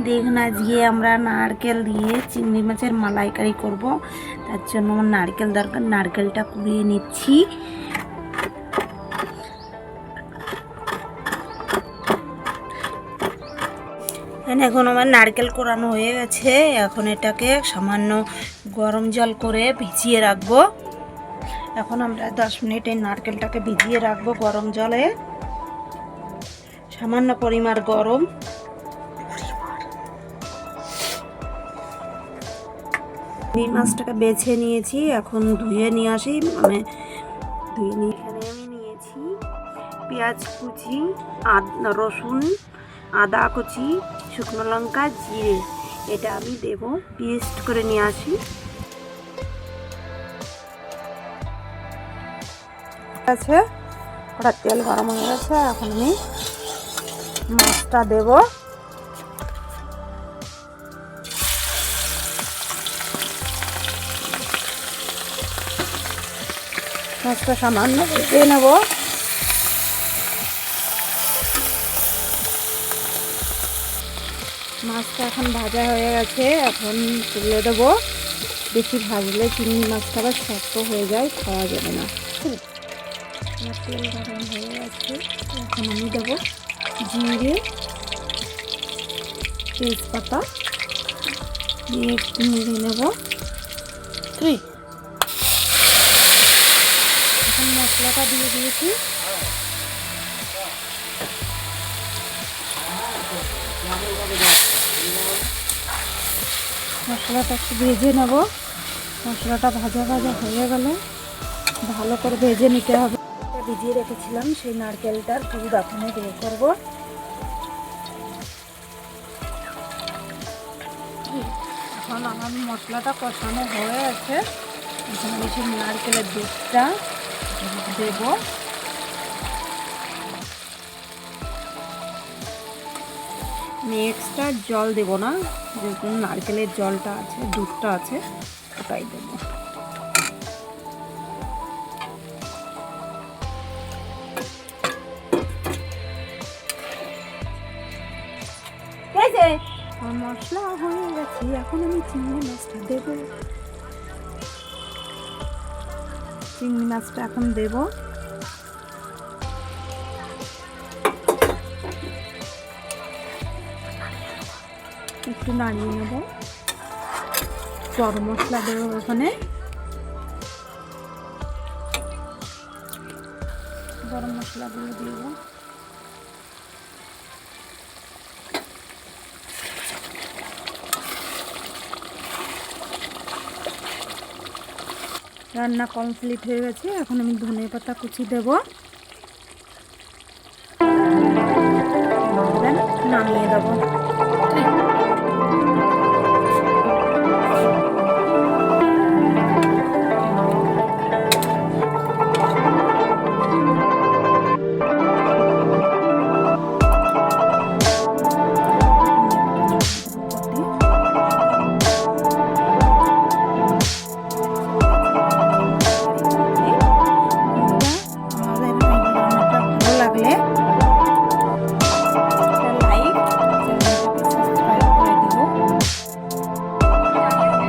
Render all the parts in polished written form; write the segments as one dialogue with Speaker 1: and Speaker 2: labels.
Speaker 1: দেখুন আজকে আমরা নারকেল দিয়ে চিংড়ি মাছের মালাইকারি করব। তার জন্য আমার নারকেল দরকার, নারকেলটা কুড়িয়ে নিচ্ছি। এখন আমার নারকেল কোরানো হয়ে গেছে। এখন এটাকে সামান্য গরম জল করে ভিজিয়ে রাখবো। এখন আমরা 10 মিনিট এই নারকেলটাকে ভিজিয়ে রাখবো গরম জলে, সামান্য পরিমাণ গরম। এই মাছটাকে বেছে নিয়েছি, এখন ধুয়ে নিয়ে আসি। এখানে আমি নিয়েছি পেঁয়াজ কুচি, রসুন, আদা কুচি, শুকনো লঙ্কা, জিরে। এটা আমি দেব, পেস্ট করে নিয়ে আসি। আছে ওটা তেল গরম হয়ে গেছে, এখন আমি মাছটা দেব। মাছটা সামান্য ভেজে নেব। মাছটা এখন ভাজা হয়ে গেছে, এখন তুলে দেবো। বেশি ভাজলে চিংড়ি মাছটা আবার শক্ত হয়ে যায়, খাওয়া যাবে না। তেল গরম হয়ে গেছে, এখন আমি দেবো জিরে, তেজপাতা দিয়ে একটু নেড়ে নেব। এখন মশলাটা দিয়ে দিয়েছি। মশলাটা একটু ভেজে নেব। মশলাটা ভাজা ভাজা হয়ে গেলে ভালো করে ভেজে নিতে হবে। ভিজিয়ে রেখেছিলাম সেই নারকেলটার দুধ এখন বের করব। এখন আমার মশলাটা কষানো হয়ে আছে, এখন আমি সেই নারকেলের দুধটা দেব। এক্সট্রা জল দেব না, যেহেতু নারকেলের জলটা আছে, দুধটা আছে, ওটাই দেবো। মশলা হয়ে গেছে, এখন আমি চিংড়ি মাছটা দেব। চিংড়ি মাছটা এখন দেব। একটু নাড়িয়ে নেব। গরম মশলা দেবো ওখানে, গরম মশলাগুলো দেব। রান্না কমপ্লিট হয়ে গেছে, এখন আমি ধনেপাতা কুচি দেব। নামিয়ে দেবো।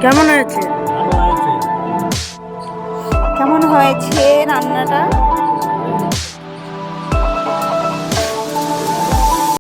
Speaker 1: কেমন হয়েছে? কেমন হয়েছে রান্নাটা?